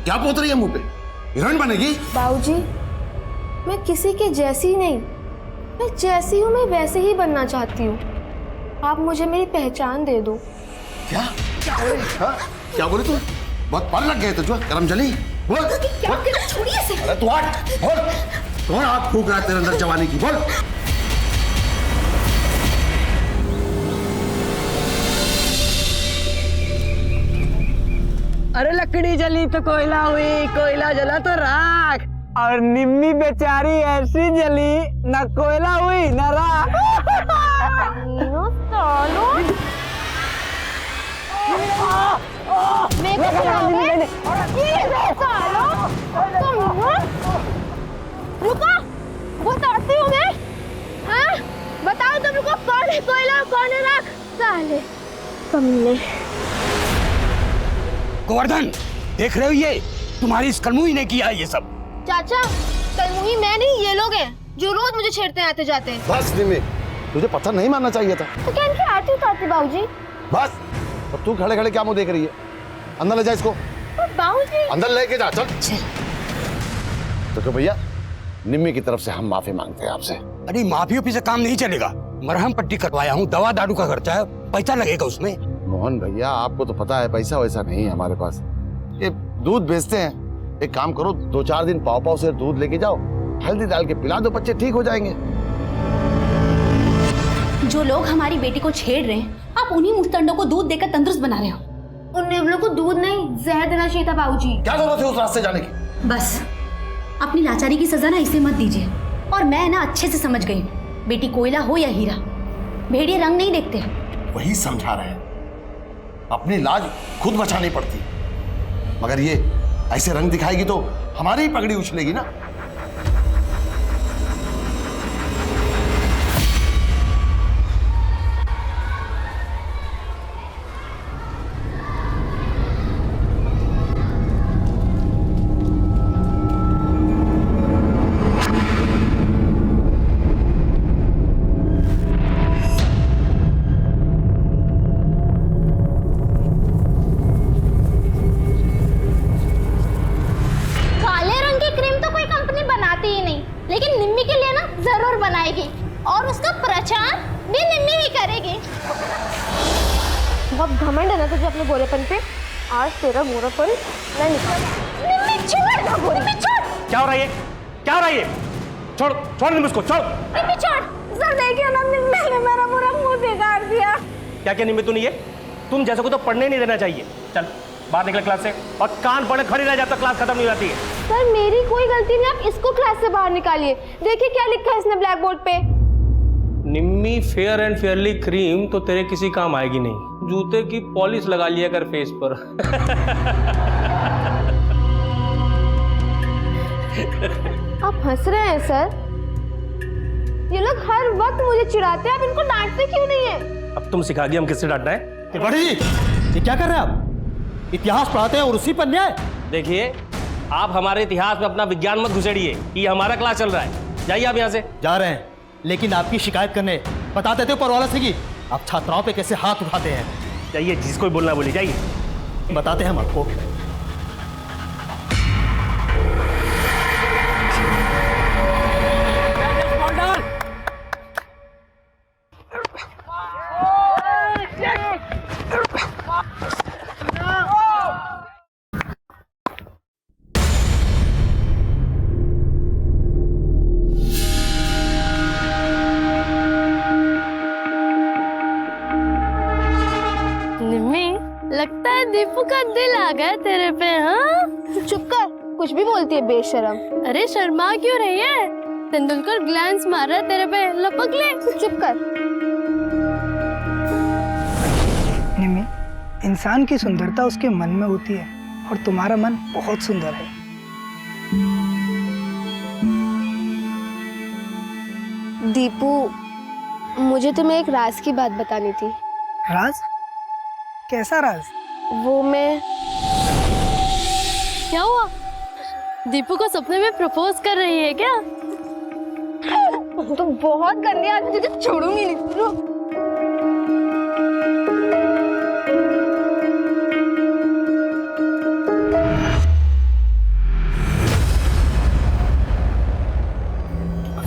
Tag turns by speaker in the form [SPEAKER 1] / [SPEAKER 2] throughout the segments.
[SPEAKER 1] क्या पोत रही है मुंह पे? हीरोइन बनेगी?
[SPEAKER 2] बाबूजी, मैं किसी के जैसी नहीं, मैं जैसी हूँ मैं वैसे ही बनना चाहती हूँ। आप मुझे मेरी पहचान दे दो।
[SPEAKER 1] क्या क्या बोली तू? बहुत पर लग गए तुझे, करम जली। बोल
[SPEAKER 2] क्या छोड़िए से।
[SPEAKER 1] अरे तू हट, बोल कौन आग फूक रहा है तेरे अंदर जवानी की? बोल।
[SPEAKER 3] अरे लकड़ी जली तो कोयला हुई, कोयला जला तो राख, और निम्मी बेचारी ऐसी जली न कोयला हुई न राख।
[SPEAKER 2] रुको, बताती हूँ मैं। हाँ? बताओ तुम रुको, कौन है कोयला कौन है राख? साले कमीने।
[SPEAKER 4] गोवर्धन, देख रहे हो ये तुम्हारी इस कलमुही ने किया ये सब।
[SPEAKER 2] चाचा, कलमुही मैं नहीं, ये लोग हैं जो रोज मुझे छेड़ते आते जाते हैं।
[SPEAKER 1] बस निम्मी, तुझे पत्थर नहीं मारना चाहिए था।
[SPEAKER 2] तो क्या इनकी आरती उतारती बाबूजी?
[SPEAKER 1] बस, अब तू खड़े खड़े क्या मुंह देख रही है? अंदर ले जा इसको।
[SPEAKER 2] बाबूजी
[SPEAKER 1] अंदर लेके जा, चल। तो भैया, निम्मी की तरफ से हम माफी मांगते हैं आपसे।
[SPEAKER 4] अरे माफी से काम नहीं चलेगा। मरहम पट्टी करवाया हूँ, दवा दारू का खर्चा है, पैसा लगेगा उसमें।
[SPEAKER 1] मोहन भैया, आपको तो पता है पैसा वैसा नहीं है हमारे पास। ये दूध बेचते हैं, एक काम करो 2-4 दिन पाव से दूध लेके जाओ, हल्दी डाल के पिला दो, बच्चे ठीक हो जाएंगे।
[SPEAKER 5] जो लोग हमारी बेटी को छेड़ रहे हैं, आप उन्हीं मुस्तंडों को दूध देकर तंदुरुस्त बना रहे हो।
[SPEAKER 2] उन नेवलों को दूध नहीं, जहर देना चाहिए था बाबूजी।
[SPEAKER 1] क्या जरूरत है उस रास्ते जाने की?
[SPEAKER 5] बस अपनी लाचारी की सजा ना इसे मत दीजिए। और मैं ना अच्छे से समझ गई, बेटी कोयला हो या हीरा, भेड़िए रंग नहीं देखते।
[SPEAKER 1] वही समझा रहे हैं, अपनी लाज खुद बचानी पड़ती, मगर ये ऐसे रंग दिखाएगी तो हमारी ही पगड़ी उछलेगी ना।
[SPEAKER 2] लेकिन निम्मी के लिए ना जरूर बनाएगी, और उसका प्रचार भी निम्मी ही करेगी। बहुत घमंड है ना तुझे अपने गोरेपन पे। आज तेरा गोरापन मैं निकाल। निम्मी छोड़ ना, निम्मी छोड़।
[SPEAKER 6] क्या हो रहा है ये? क्या हो रहा है ये? छोड़ छोड़ निम्मी उसको, छोड़।
[SPEAKER 2] निम्मी छोड़। सर देखिए ना, निम्मी ने मेरा पूरा मुंह बिगाड़ दिया।
[SPEAKER 6] क्या क्या निम्मी तूने ये? तुम जैसे को तो पढ़ने ही नहीं देना चाहिए। चल बाहर निकल क्लास से, और कान पड़े खड़ी रह जाता, क्लास खत्म नहीं होती है।
[SPEAKER 2] सर मेरी कोई गलती नहीं, आप इसको क्लास से बाहर निकालिए। देखिए क्या लिखा है इसने ब्लैक बोर्ड पे।
[SPEAKER 6] निम्मी फेयर एंड फेयरली क्रीम तो तेरे किसी काम आएगी नहीं। जूते की पॉलिश लगा लिया कर फेस पर।
[SPEAKER 2] आप हंस रहे हैं सर? ये लोग हर वक्त मुझे चिढ़ाते हैं, आप इनको डांटते क्यों नहीं है?
[SPEAKER 6] अब तुम सिखा दिया हम किससे डांटना है।
[SPEAKER 7] त्रिपाठी जी, ये क्या कर रहे हैं आप? इतिहास पढ़ाते हैं और उसी पर न्याय।
[SPEAKER 6] देखिए, आप हमारे इतिहास में अपना विज्ञान मत घुसेड़िए, ये हमारा क्लास चल रहा है। जाइए आप यहाँ से।
[SPEAKER 7] जा रहे हैं, लेकिन आपकी शिकायत करने बताते थे ऊपर वाला से कि आप छात्राओं पे कैसे हाथ उठाते हैं।
[SPEAKER 6] जाइए, जिसको भी बोलना बोलिए, जाइए।
[SPEAKER 7] बताते हैं हम आपको।
[SPEAKER 2] लगता है दीपू का दिल आ गया तेरे पे। हाँ चुप कर, कुछ भी बोलती है बेशरम। अरे शर्मा क्यों रही है? तेंदुलकर ग्लैंस मार रहा है तेरे पे, लपक ले। चुप कर।
[SPEAKER 8] निम्मी, इंसान की सुंदरता उसके मन में होती है, और तुम्हारा मन बहुत सुंदर है।
[SPEAKER 2] दीपू, मुझे तुम्हें एक राज की बात बतानी थी।
[SPEAKER 8] राज? कैसा राज?
[SPEAKER 2] वो मैं... क्या हुआ? दीपू को सपने में प्रपोज कर रही है क्या? तो बहुत गंदी आदमी, तुझे छोड़ूंगी नहीं।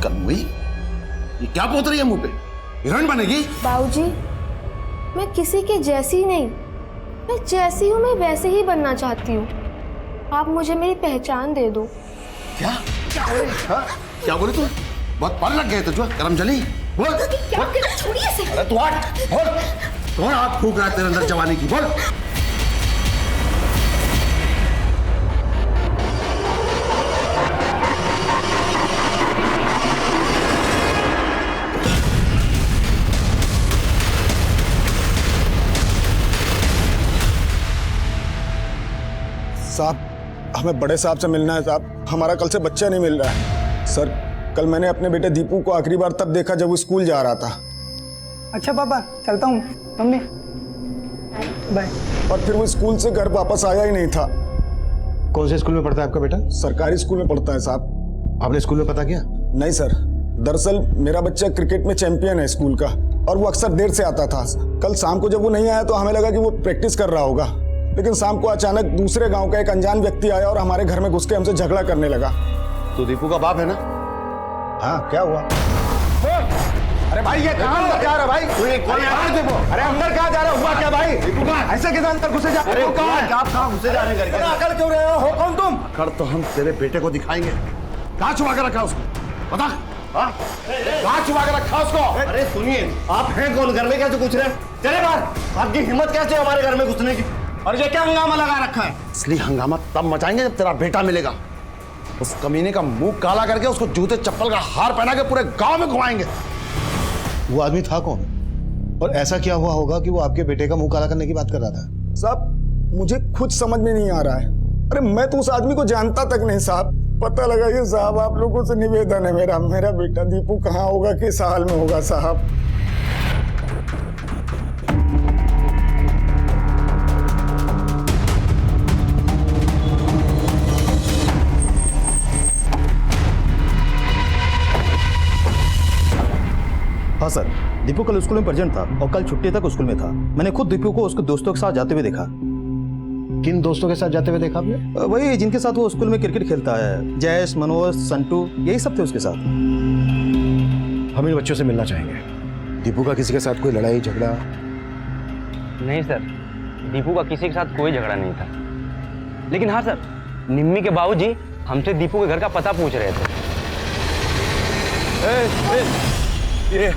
[SPEAKER 1] कल हुई, ये क्या पोत रही है मुंह पे? हीरोइन बनेगी?
[SPEAKER 2] बाबूजी, मैं किसी के जैसी नहीं, मैं जैसी हूँ मैं वैसे ही बनना चाहती हूँ। आप मुझे मेरी पहचान दे दो।
[SPEAKER 1] क्या हाँ? क्या बोले तू? बहुत पर लग गए तुझे करम जली। बोल
[SPEAKER 5] छोड़िए इसे।
[SPEAKER 1] अरे तू हट, बोल कौन आग फूक रहा है तेरे अंदर जवानी की? बोल।
[SPEAKER 9] साहब, हमें बड़े साहब से मिलना है साहब। हमारा कल से बच्चा नहीं मिल रहा है। सर, कल मैंने अपने बेटे दीपू को आखिरी बार तब देखा जब वो स्कूल जा रहा था।
[SPEAKER 8] अच्छा पापा, चलता हूँ। मम्मी बाय।
[SPEAKER 9] और फिर वो स्कूल से घर वापस आया ही नहीं था।
[SPEAKER 10] कौन से स्कूल में पढ़ता है आपका बेटा?
[SPEAKER 9] सरकारी स्कूल में पढ़ता है साहब।
[SPEAKER 10] आपने स्कूल में पता किया?
[SPEAKER 9] नहीं सर, दरअसल मेरा बच्चा क्रिकेट में चैंपियन है स्कूल का, और वो अक्सर देर से आता था। कल शाम को जब वो नहीं आया तो हमें लगा कि वो प्रैक्टिस कर रहा होगा, लेकिन शाम को अचानक दूसरे गांव का एक अनजान व्यक्ति आया और हमारे घर में घुस के हमसे झगड़ा करने लगा।
[SPEAKER 1] तू दीपू का बाप है ना?
[SPEAKER 10] हाँ, क्या हुआ?
[SPEAKER 9] अरे भाई, ये कहाँ अंदर जा रहा भाई? अरे अंदर कहाँ जा रहा? हुआ क्या भाई? ऐसे किधर अंदर घुसे जा?
[SPEAKER 1] अरे कहाँ घुसे जाने करके?
[SPEAKER 9] अकड़ क्यों रहे हो कौन तुम?
[SPEAKER 1] अकड़ तो हम तेरे बेटे को दिखाएंगे। कहाँ छुपा के रखा उसको? बता। हाँ? कहाँ छुपा के रखा उसको? अरे सुनिए, आप हैं कौन? घर में कैसे घुस रहे? चले बाहर। आपकी हिम्मत कैसे हमारे घर में घुसने की?
[SPEAKER 9] और ये क्या हंगामा लगा रखा है?
[SPEAKER 1] इसलिए हंगामा तब मचाएंगे जब तेरा बेटा मिलेगा। उस कमीने का मुंह काला करके उसको जूते चप्पल का हार पहना के पूरे गांव में घुमाएंगे।
[SPEAKER 10] वो आदमी था कौन? और ऐसा क्या हुआ होगा कि वो आपके बेटे का मुंह काला करने की बात कर रहा था?
[SPEAKER 9] साहब, मुझे खुद समझ में नहीं आ रहा है। अरे मैं तो उस आदमी को जानता तक नहीं साहब। पता लगाइए साहब, आप लोगों से निवेदन है मेरा बेटा दीपू कहाँ होगा, किस हाल में होगा साहब।
[SPEAKER 7] हाँ सर, दीपू कल स्कूल में प्रेजेंट था और कल छुट्टी तक स्कूल में था। मैंने खुद दीपू को उसके दोस्तों के साथ जाते हुए देखा।
[SPEAKER 10] किन दोस्तों के साथ जाते हुए देखा आपने?
[SPEAKER 7] वही जिनके साथ वो स्कूल में क्रिकेट खेलता है, जयेश, मनोज, संटू, यही सब थे उसके साथ।
[SPEAKER 10] हम इन बच्चों से मिलना चाहेंगे। दीपू का किसी के साथ कोई लड़ाई झगड़ा?
[SPEAKER 11] नहीं सर, दीपू का किसी के साथ कोई झगड़ा नहीं था। लेकिन हाँ सर, निम्मी के बाबूजी हमसे दीपू के घर का पता पूछ रहे थे।
[SPEAKER 1] ये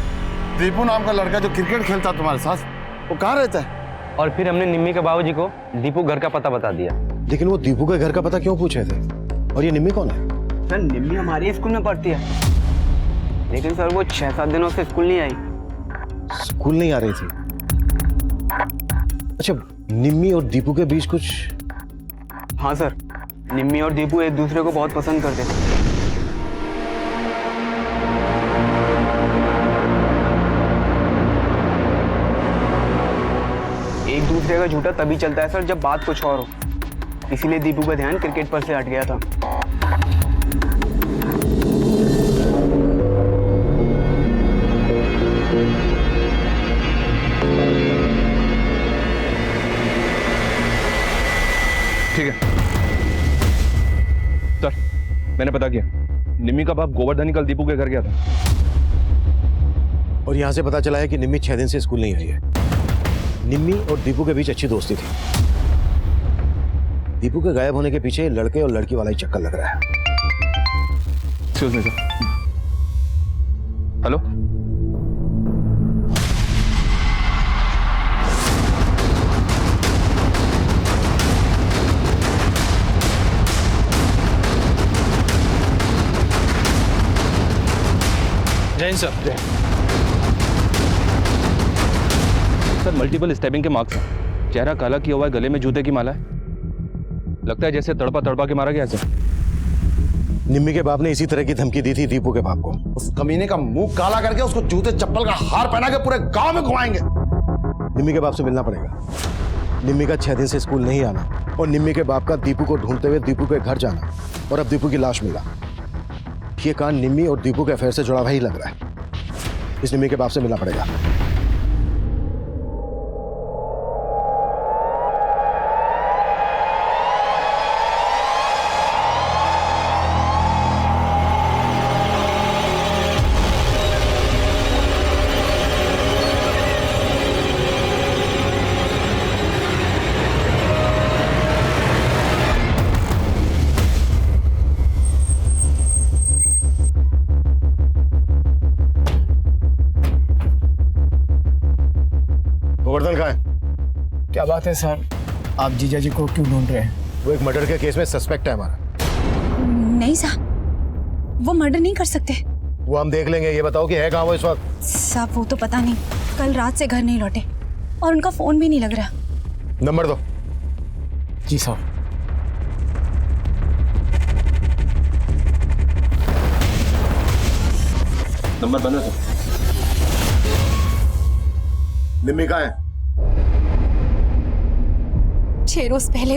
[SPEAKER 1] दीपू नाम का लड़का जो क्रिकेट खेलता तुम्हारे साथ, वो कहाँ रहता है?
[SPEAKER 11] और फिर हमने निम्मी के बाबूजी को दीपू घर का पता बता दिया।
[SPEAKER 10] लेकिन वो दीपू के घर का पता क्यों पूछ रहे थे? और ये निम्मी कौन है?
[SPEAKER 11] सर, निम्मी हमारे स्कूल में पढ़ती है, लेकिन सर वो 6-7 दिनों से स्कूल नहीं आई।
[SPEAKER 10] स्कूल नहीं आ रही थी? अच्छा, निम्मी और दीपू के बीच कुछ?
[SPEAKER 11] हाँ सर, निम्मी और दीपू एक दूसरे को बहुत पसंद करते थे। एक दूसरे का झूठा तभी चलता है सर जब बात कुछ और हो। इसीलिए दीपू का ध्यान क्रिकेट पर से हट गया था।
[SPEAKER 12] ठीक है सर, मैंने पता किया। निम्मी का बाप गोवर्धनी कल दीपू के घर गया था।
[SPEAKER 10] और यहां से पता चला है कि निम्मी 6 दिन से स्कूल नहीं आई है। निम्मी और दीपू के बीच अच्छी दोस्ती थी। दीपू के गायब होने के पीछे लड़के और लड़की वाला ही चक्कर लग रहा है।
[SPEAKER 12] Excuse me sir. Hello,
[SPEAKER 7] Jain sir.
[SPEAKER 12] Sir multiple stabbing के मार्क्स हैं। चेहरा काला किया हुआ है, गले में जूते की माला है। लगता है जैसे तड़पा तड़पा के मारा गया सर।
[SPEAKER 10] निम्मी के बाप ने इसी तरह की धमकी दी थी दीपू के बाप को।
[SPEAKER 1] उस कमीने का मुंह काला करके उसको जूते चप्पल का हार पहना के पूरे गांव में घुमाएंगे।
[SPEAKER 10] निम्मी के बाप से मिलना पड़ेगा। निम्मी का 6 दिन से स्कूल नहीं आना और निम्मी के बाप का दीपू को ढूंढते हुए दीपू के घर जाना और अब दीपू की लाश मिला, ये कांड निम्मी और दीपू के अफेयर से जुड़ा हुआ ही लग रहा है। इस निम्मी के बाप से मिलना पड़ेगा।
[SPEAKER 8] बात है सर, आप जीजा जी को क्यों ढूंढ रहे हैं?
[SPEAKER 10] वो एक मर्डर के केस में सस्पेक्ट है हमारा।
[SPEAKER 5] नहीं साहब, वो मर्डर नहीं कर सकते।
[SPEAKER 10] वो हम देख लेंगे। ये बताओ कि है कहाँ वो इस वक्त?
[SPEAKER 5] साहब वो तो पता नहीं, कल रात से घर नहीं लौटे और उनका फोन भी नहीं लग रहा।
[SPEAKER 10] नंबर दो।
[SPEAKER 8] जी साहब।
[SPEAKER 10] नंबर बना दो। निम्मी कहाँ है?
[SPEAKER 5] 6 रोज पहले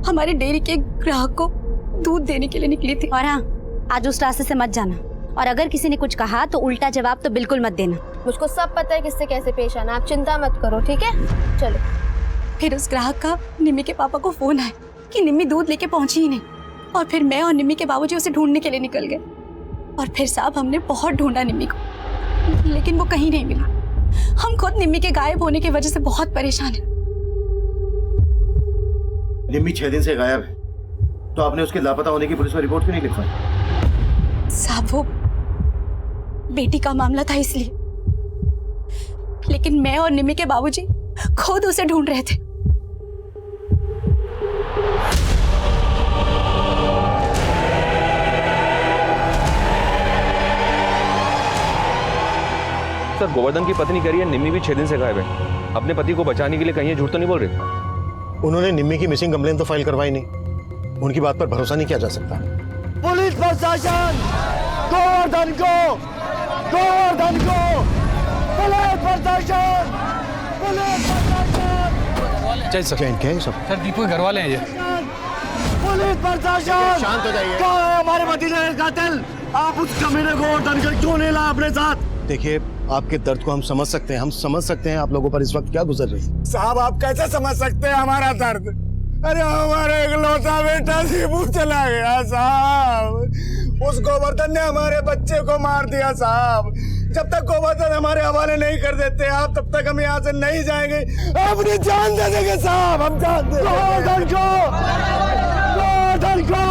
[SPEAKER 5] हमारे डेयरी के ग्राहक को दूध देने के लिए निकली थी। और हाँ, आज उस रास्ते से मत जाना, और अगर किसी ने कुछ कहा तो उल्टा जवाब तो बिल्कुल मत देना।
[SPEAKER 2] मुझको सब पता है किससे कैसे पेश आना, आप चिंता मत करो, ठीक है? चलो।
[SPEAKER 5] फिर उस ग्राहक का निम्मी के पापा को फोन आया कि निम्मी दूध लेके पहुंची ही नहीं, और फिर मैं और निम्मी के बाबूजी उसे ढूंढने के लिए निकल गए। और फिर साहब हमने बहुत ढूंढा निम्मी को, लेकिन वो कहीं नहीं मिला। हम खुद निम्मी के गायब होने की वजह से बहुत परेशान हैं।
[SPEAKER 10] निम्मी 6 दिन से गायब है, तो आपने उसके लापता होने की पुलिस में रिपोर्ट क्यों नहीं लिखवाई?
[SPEAKER 5] साहब वो बेटी का मामला था इसलिए, लेकिन मैं और निम्मी के बाबूजी खुद उसे ढूंढ रहे थे।
[SPEAKER 12] सर, गोवर्धन की पत्नी कह रही है निम्मी भी 6 दिन से गायब है। अपने पति को बचाने के लिए कहीं ये झूठ तो नहीं बोल रहे?
[SPEAKER 10] उन्होंने निम्मी की मिसिंग कंप्लेन तो फाइल करवाई नहीं, उनकी बात पर भरोसा नहीं किया जा सकता।
[SPEAKER 1] पुलिस प्रशासन, गोवर्धन को, गोवर्धन को, पुलिस प्रशासन, पुलिस प्रशासन।
[SPEAKER 7] जय सर।
[SPEAKER 10] क्या है सब?
[SPEAKER 7] सर दीपू के घर वाले हैं ये।
[SPEAKER 1] पुलिस प्रशासन,
[SPEAKER 10] शांत हो जाइए।
[SPEAKER 1] कहाँ है हमारे भतीजे का कातिल? आप उस कमीने गोवर्धन को क्यों नहीं लाए अपने साथ?
[SPEAKER 10] देखिए, आपके दर्द को हम समझ सकते हैं, हम समझ सकते हैं आप लोगों पर इस वक्त क्या गुजर रही है।
[SPEAKER 9] साहब आप कैसे समझ सकते हैं हमारा दर्द? अरे हमारा इकलौता बेटा दीपू चला गया साहब। उस गोवर्धन ने हमारे बच्चे को मार दिया साहब। जब तक गोवर्धन हमारे हवाले नहीं कर देते आप, तब तक हम यहाँ से नहीं जाएंगे। अपनी जान दे देंगे साहब, हम जान दे।
[SPEAKER 1] गोवर्धन को, गोवर्धन को,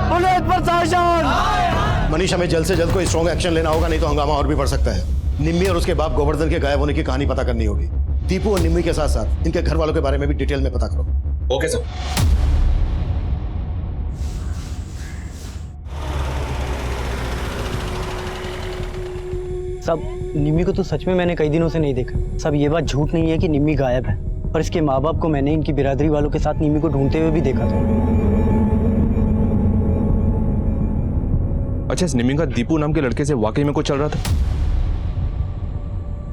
[SPEAKER 1] पुलिस प्रशासन।
[SPEAKER 10] मनीष, हमें जल्द से जल्द कोई स्ट्रॉन्ग एक्शन लेना होगा, नहीं तो हंगामा और भी बढ़ सकता है। निम्मी और उसके बाप गोवर्धन के गायब होने की कहानी पता करनी होगी। दीपू और निम्मी के साथ साथ इनके घर वालों के बारे में भी डिटेल में पता करो।
[SPEAKER 12] Okay sir.
[SPEAKER 3] सब निम्मी को तो सच में मैंने कई दिनों से नहीं देखा। सब ये बात झूठ नहीं है कि निम्मी गायब है, और इसके माँ बाप को मैंने इनकी बिरादरी वालों के साथ निम्मी को ढूंढते हुए भी देखा था।
[SPEAKER 12] अच्छा, इस निम्मी का दीपू नाम के लड़के से वाकई में कुछ चल रहा था?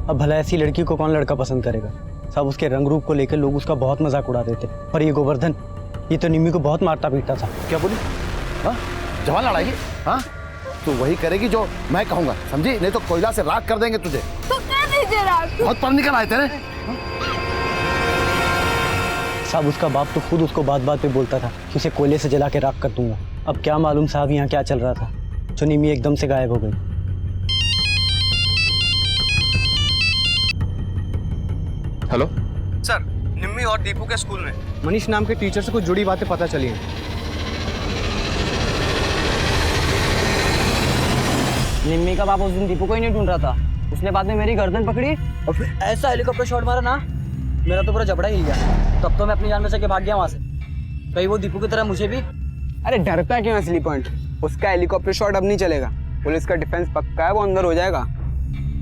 [SPEAKER 3] अब भला ऐसी लड़की को कौन लड़का पसंद करेगा? सब उसके रंग रूप को लेकर लोग उसका बहुत मजाक उड़ा देते। और ये गोवर्धन, ये तो निम्मी को बहुत मारता पीटता था।
[SPEAKER 1] क्या बोली? हाँ, जवान लड़ाई? हाँ, तू वही करेगी जो मैं कहूँगा, समझी? नहीं तो कोयला से राख कर देंगे तुझे।
[SPEAKER 2] तो कर दीजिए राख।
[SPEAKER 1] बहुत पर निकल आए तेरे।
[SPEAKER 3] साहब उसका बाप तो खुद उसको बात बात पे बोलता था कि उसे कोयले से जला के राख कर दूंगा। अब क्या मालूम साहब यहाँ क्या चल रहा था जो निम्मी एकदम से गायब हो गई।
[SPEAKER 12] हेलो
[SPEAKER 7] सर, निम्मी और दीपू के स्कूल में मनीष नाम के टीचर से कुछ जुड़ी बातें पता चली हैं।
[SPEAKER 3] निम्मी का बाप उस दिन दीपू को ही नहीं ढूंढ रहा था, उसने बाद में मेरी गर्दन पकड़ी और फिर ऐसा हेलीकॉप्टर शॉट मारा ना, मेरा तो पूरा जबड़ा हिल गया। तब तो मैं अपनी जान बचा के भाग गया वहां से। कहीं वो दीपू की तरह मुझे भी।
[SPEAKER 13] अरे डरता क्यों असली पॉइंट? उसका हेलीकॉप्टर शॉट अब नहीं चलेगा, पुलिस का डिफेंस पक्का है, वो अंदर हो जाएगा।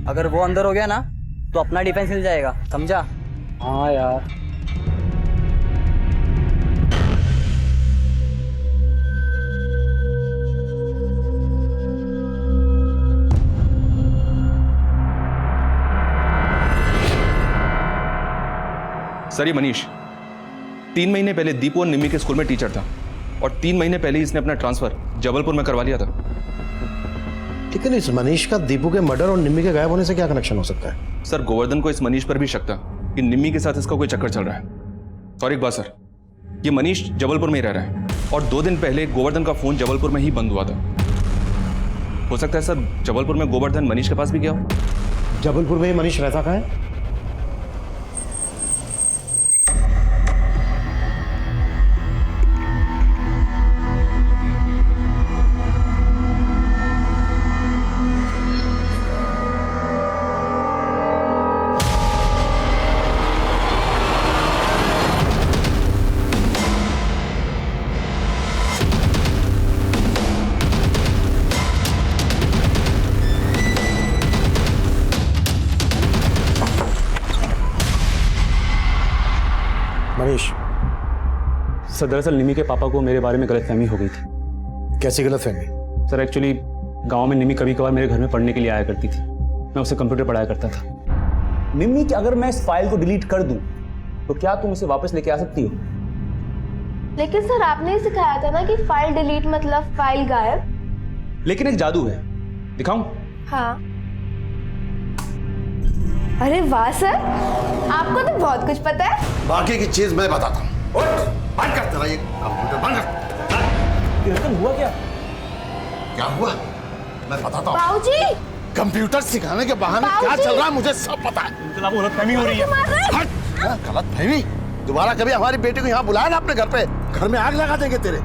[SPEAKER 3] अगर वो अंदर हो गया ना तो अपना डिफेंस हिल जाएगा, समझा?
[SPEAKER 13] हाँ यार।
[SPEAKER 12] सर, ये मनीष 3 महीने पहले दीपू और निम्मी के स्कूल में टीचर था, और 3 महीने पहले इसने अपना ट्रांसफर जबलपुर में करवा लिया था।
[SPEAKER 10] लेकिन इस मनीष का दीपू के मर्डर और निम्मी के गायब होने से क्या कनेक्शन हो सकता है?
[SPEAKER 12] सर, गोवर्धन को इस मनीष पर भी शक था कि निम्मी के साथ इसका कोई चक्कर चल रहा है। और एक बात सर, ये मनीष जबलपुर में ही रह रहा है, और 2 दिन पहले गोवर्धन का फोन जबलपुर में ही बंद हुआ था। हो सकता है सर जबलपुर में गोवर्धन मनीष के पास भी गया हो।
[SPEAKER 10] जबलपुर में ही मनीष रहता कहाँ है? मनीष,
[SPEAKER 11] सर दरअसल निमी के पापा को मेरे बारे में गलतफहमी हो गई थी।
[SPEAKER 10] कैसी गलतफहमी?
[SPEAKER 11] सर एक्चुअली गांव में निमी कभी कभार मेरे घर में पढ़ने के लिए आया करती थी। मैं उसे कंप्यूटर पढ़ाया करता था। निमी कि अगर मैं इस फाइल को डिलीट कर दूं तो क्या तुम इसे वापस लेके आ सकती हो?
[SPEAKER 2] लेकिन सर आपने ही सिखाया था ना कि फाइल डिलीट मतलब फाइल गायब।
[SPEAKER 11] लेकिन एक जादू है, दिखाऊं?
[SPEAKER 2] हाँ। अरे वाह सर, आपको तो बहुत कुछ पता है।
[SPEAKER 1] बाकी की चीज मैं बताता हूँ। बंद कर तेरा ये कंप्यूटर, बंद कर।
[SPEAKER 11] हुआ क्या?
[SPEAKER 1] क्या हुआ मैं बताता हूँ।
[SPEAKER 2] बाबूजी,
[SPEAKER 1] कंप्यूटर सिखाने के बहाने क्या चल रहा है मुझे सब पता है।
[SPEAKER 11] गलतफहमी हो रही है।
[SPEAKER 1] गलतफहमी? दोबारा कभी हमारी बेटी को यहाँ बुलाया ना अपने घर पे, घर में आग लगा देंगे तेरे।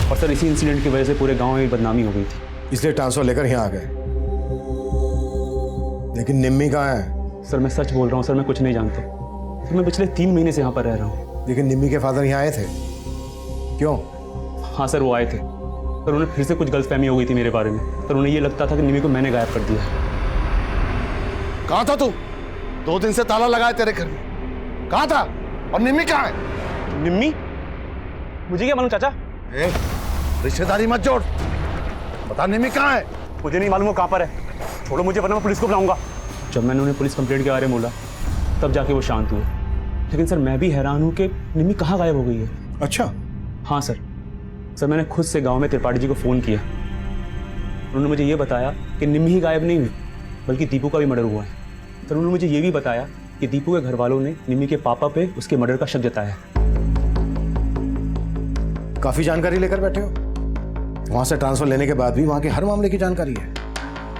[SPEAKER 11] और सर इसी इंसिडेंट की वजह से पूरे गांव में बदनामी हो गई थी,
[SPEAKER 10] इसलिए ट्रांसफर लेकर यहाँ आ गए। लेकिन निम्मी कहाँ है?
[SPEAKER 11] सर मैं सच बोल रहा हूँ सर, मैं कुछ नहीं जानता। सर मैं पिछले 3 महीने से यहाँ पर रह रहा हूँ।
[SPEAKER 10] लेकिन निम्मी के फादर यहाँ आए थे, क्यों?
[SPEAKER 11] हाँ सर वो आए थे, पर उन्हें फिर से कुछ गलतफहमी हो गई थी मेरे बारे में। पर उन्हें ये लगता था कि निमी को मैंने गायब कर दिया।
[SPEAKER 1] कहाँ था तू? 2 दिन से ताला लगा है तेरे घर में। कहाँ था? और निम्मी कहाँ है?
[SPEAKER 11] निम्मी? मुझे क्या मालूम चाचा?
[SPEAKER 1] रिश्तेदारी मत जोड़, बता निम्मी कहाँ है?
[SPEAKER 11] मुझे नहीं मालूम वो कहाँ पर है। छोड़ो मुझे, वरना मैं पुलिस को बुलाऊंगा। जब मैंने उन्हें पुलिस कंप्लेंट के बारे में बोला तब जाके वो शांत हुए। लेकिन सर मैं भी हैरान हूँ कि निम्मी कहाँ गायब हो गई है।
[SPEAKER 10] अच्छा।
[SPEAKER 11] हाँ सर मैंने खुद से गांव में त्रिपाठी जी को फ़ोन किया। उन्होंने मुझे ये बताया कि निम्मी ही गायब नहीं हुई बल्कि दीपू का भी मर्डर हुआ है। सर उन्होंने मुझे ये भी बताया कि दीपू के घर वालों ने निम्मी के पापा पे उसके मर्डर का शक जताया है।
[SPEAKER 10] काफी जानकारी लेकर बैठे हो। वहां से ट्रांसफर लेने के बाद भी वहां के हर मामले की जानकारी है।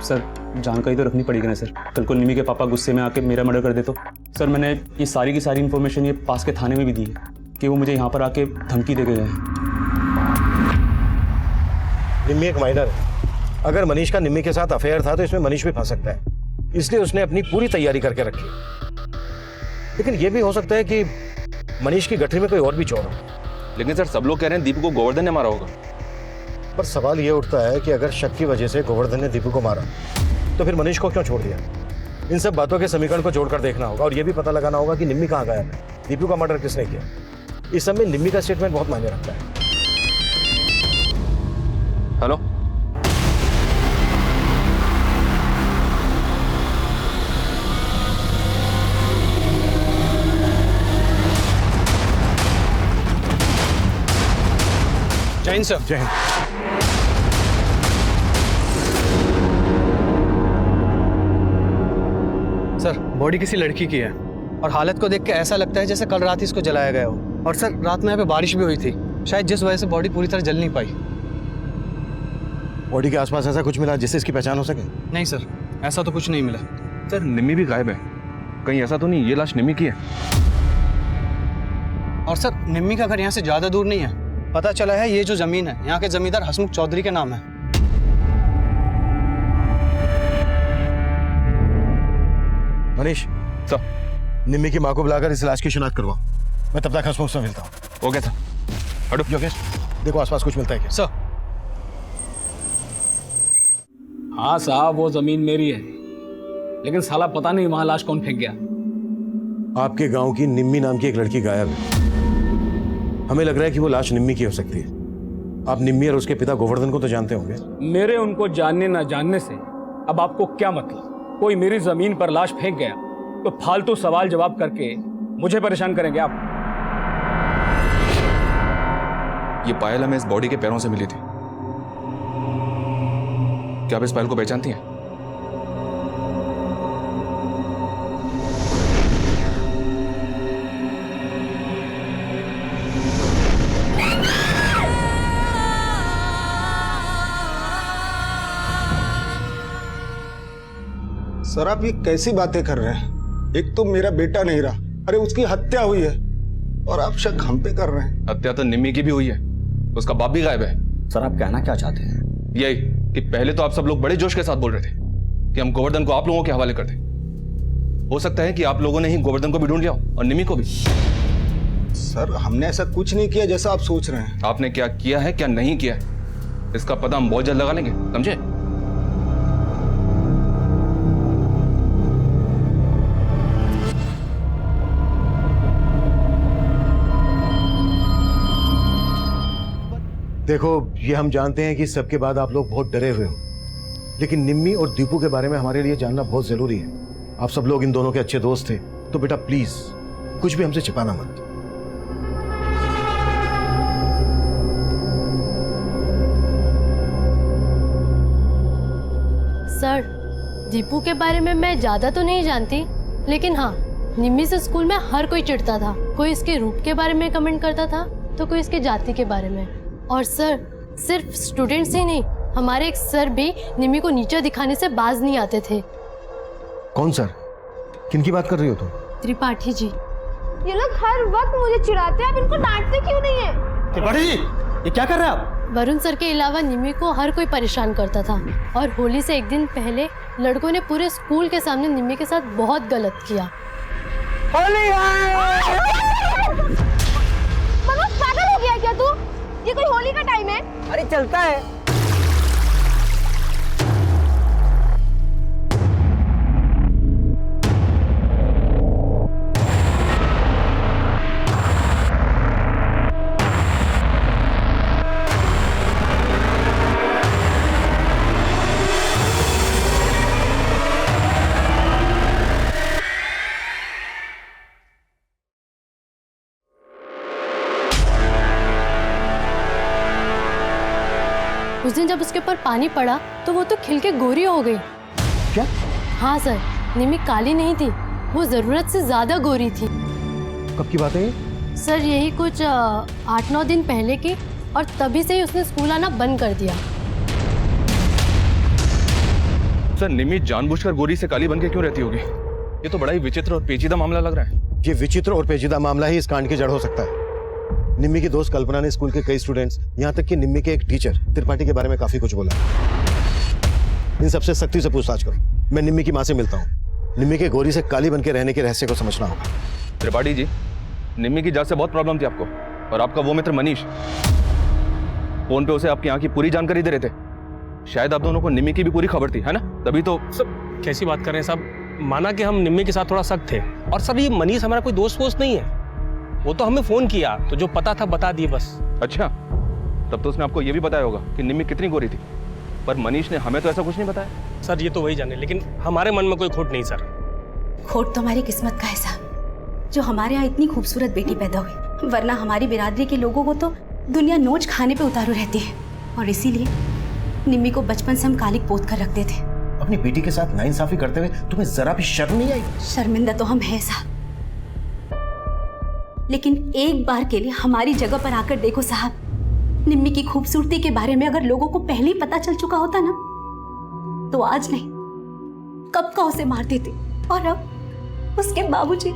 [SPEAKER 11] सर जानकारी तो रखनी पड़ेगी ना सर, कल को निमी के पापा गुस्से में आके मेरा मर्डर कर दे तो। सर मैंने ये सारी की सारी इन्फॉर्मेशन ये पास के थाने में भी दी है कि वो मुझे यहाँ पर आके धमकी दे गए हैं।
[SPEAKER 10] निम्मी एक माइनर है। अगर मनीष का निम्मी के साथ अफेयर था तो इसमें मनीष भी फंस सकता है, इसलिए उसने अपनी पूरी तैयारी करके रखी। लेकिन यह भी हो सकता है कि मनीष की गठरी में कोई और भी चोर हो।
[SPEAKER 12] लेकिन सर सब लोग कह रहे हैं दीपू को गोवर्धन ने मारा होगा।
[SPEAKER 10] पर सवाल यह उठता है कि अगर शक की वजह से गोवर्धन ने दीपू को मारा तो फिर मनीष को क्यों छोड़ दिया? इन सब बातों के समीकरण को जोड़कर देखना होगा और यह भी पता लगाना होगा कि निम्मी कहाँ गायब है, दीपू का मर्डर किसने किया। इस सब में निम्मी का स्टेटमेंट बहुत मायने रखता है।
[SPEAKER 12] हेलो,
[SPEAKER 8] जय हिंद सर।
[SPEAKER 10] जय हिंद।
[SPEAKER 8] सर बॉडी किसी लड़की की है और हालत को देख के ऐसा लगता है जैसे कल रात ही इसको जलाया गया हो। और सर रात में यहाँ पे बारिश भी हुई थी, शायद जिस वजह से बॉडी पूरी तरह जल नहीं पाई।
[SPEAKER 10] बॉडी के आसपास ऐसा कुछ मिला जिससे इसकी पहचान हो सके?
[SPEAKER 8] नहीं सर, ऐसा तो कुछ नहीं मिला।
[SPEAKER 12] सर निम्मी भी गायब है, कहीं ऐसा तो नहीं ये लाश निम्मी की है?
[SPEAKER 8] और सर निम्मी का घर यहाँ से ज्यादा दूर नहीं है। पता चला है ये जो जमीन है यहाँ के जमींदार हसमुख चौधरी के नाम है।
[SPEAKER 10] मनीष
[SPEAKER 12] सर,
[SPEAKER 10] निम्मी की माँ को बुलाकर इस लाश की शिनाख्त करवाओ। मैं तब तक हसमुख से मिलता हूँ।
[SPEAKER 12] Okay sir. हटो।
[SPEAKER 10] योगेश देखो आसपास कुछ मिलता है क्या?
[SPEAKER 8] सर।
[SPEAKER 14] हाँ साहब वो जमीन मेरी है, लेकिन साला पता नहीं वहां लाश कौन फेंक गया।
[SPEAKER 10] आपके गांव की निम्मी नाम की एक लड़की गायब है। हमें लग रहा है कि वो लाश निम्मी की हो सकती है। आप निम्मी और उसके पिता गोवर्धन को तो जानते होंगे।
[SPEAKER 14] मेरे उनको जानने ना जानने से अब आपको क्या मतलब? कोई मेरी जमीन पर लाश फेंक गया तो फालतू सवाल जवाब करके मुझे परेशान करेंगे आप?
[SPEAKER 12] ये पायल हमें इस बॉडी के पैरों से मिली थी। क्या आप इस पायल को पहचानती हैं?
[SPEAKER 9] सर आप ये कैसी बातें कर रहे हैं? एक तो मेरा बेटा नहीं रहा, अरे उसकी हत्या हुई है और आप शक हम पे कर रहे हैं।
[SPEAKER 12] हत्या तो निम्मी की भी हुई है, उसका बाप भी गायब है।
[SPEAKER 3] सर आप कहना क्या चाहते हैं?
[SPEAKER 12] यही कि पहले तो आप सब लोग बड़े जोश के साथ बोल रहे थे कि हम गोवर्धन को आप लोगों के हवाले कर दें। हो सकता है कि आप लोगों ने ही गोवर्धन को भी ढूंढ लिया और निम्मी को भी।
[SPEAKER 9] सर हमने ऐसा कुछ नहीं किया जैसा आप सोच रहे हैं।
[SPEAKER 12] आपने क्या किया है क्या नहीं किया है इसका पता हम बहुत जल्द लगा लेंगे, समझे?
[SPEAKER 10] देखो, ये हम जानते हैं कि इस सब के बाद आप लोग बहुत डरे हुए हो, लेकिन निम्मी और दीपू के बारे में हमारे लिए जानना बहुत जरूरी है। आप सब लोग इन दोनों के अच्छे दोस्त थे, तो बेटा प्लीज कुछ भी हमसे छिपाना मत।
[SPEAKER 2] सर, दीपू के बारे में मैं ज्यादा तो नहीं जानती, लेकिन हाँ, निम्मी से स्कूल में हर कोई चिढ़ता था। कोई इसके रूप के बारे में कमेंट करता था तो कोई इसकी जाति के बारे में। और सर, सिर्फ स्टूडेंट्स ही नहीं, हमारे एक सर भी निम्मी को नीचे दिखाने से बाज नहीं आते थे।
[SPEAKER 10] कौन सर? किनकी बात कर रही हो तुम?
[SPEAKER 2] त्रिपाठी जी।
[SPEAKER 15] ये लोग हर वक्त मुझे चिढ़ाते हैं, आप इनको डांटते क्यों नहीं है?
[SPEAKER 7] त्रिपाठी जी, ये क्या कर रहे हैं आप?
[SPEAKER 2] वरुण सर के अलावा निम्मी को हर कोई परेशान करता था, और होली से एक दिन पहले लड़कों ने पूरे स्कूल के सामने निम्मी के साथ बहुत गलत किया।
[SPEAKER 15] होली मनोज, पागल हो गया क्या तू? ये कोई होली का टाइम है?
[SPEAKER 3] अरे चलता है।
[SPEAKER 2] उस दिन जब उसके ऊपर पानी पड़ा तो वो तो खिल के गोरी हो गई।
[SPEAKER 10] क्या?
[SPEAKER 2] हाँ सर, निम्मी काली नहीं थी, वो जरूरत से ज्यादा गोरी थी।
[SPEAKER 10] कब की बात है ये?
[SPEAKER 2] सर, यही कुछ 8-9 दिन पहले की, और तभी से ही उसने स्कूल आना बंद कर दिया।
[SPEAKER 12] सर, निम्मी जानबूझकर गोरी से काली बन के क्यों रहती होगी? ये तो बड़ा ही विचित्र और पेचीदा मामला लग रहा है।
[SPEAKER 10] ये विचित्र और पेचीदा मामला ही इस कांड की जड़ हो सकता है। निम्मी की दोस्त कल्पना ने स्कूल के कई स्टूडेंट्स, यहाँ तक कि निम्मी के एक टीचर त्रिपाठी के बारे में काफी कुछ बोला। इन सबसे सख्ती से पूछताछ करो। मैं निम्मी की माँ से मिलता हूँ। निम्मी के गोरी से काली बन के रहने के रहस्य को समझना होगा।
[SPEAKER 12] त्रिपाठी जी, निम्मी की जात से बहुत प्रॉब्लम थी आपको, और आपका वो मित्र मनीष फोन पे उसे आपकी यहाँ की पूरी जानकारी दे रहे थे। शायद आप दोनों को निम्मी की भी पूरी खबर थी, है ना? तभी तो।
[SPEAKER 6] सब कैसी बात कर रहे हैं साहब? माना कि हम निम्मी के साथ थोड़ा सख्त थे, और सर ये मनीष हमारा कोई दोस्त वोस्त नहीं है। वो तो हमें फोन किया तो जो पता था बता दिए बस।
[SPEAKER 12] अच्छा, तब तो उसने आपको ये भी बताया होगा कि निम्मी कितनी गोरी थी, पर मनीष ने हमें तो ऐसा कुछ नहीं बताया।
[SPEAKER 6] सर ये तो वही जाने, लेकिन हमारे मन में कोई खोट नहीं सर।
[SPEAKER 5] खोट तो हमारी किस्मत का है साहब, जो हमारे यहाँ इतनी खूबसूरत बेटी पैदा हुई, वरना हमारी बिरादरी के लोगों को तो दुनिया नोच खाने पे उतारू रहती है। और इसीलिए निम्मी को बचपन से हम कालिक पोत कर रखते थे।
[SPEAKER 10] अपनी बेटी के साथ नाइंसाफी करते हुए तुम्हें जरा भी शर्म नहीं आई?
[SPEAKER 5] शर्मिंदा तो हम हैं साहब, लेकिन एक बार के लिए हमारी जगह पर आकर देखो साहब, निम्मी की खूबसूरती के बारे में अगर लोगों को पहले ही पता चल चुका होता ना, तो आज नहीं कब का उसे मार देते। और अब उसके बाबूजी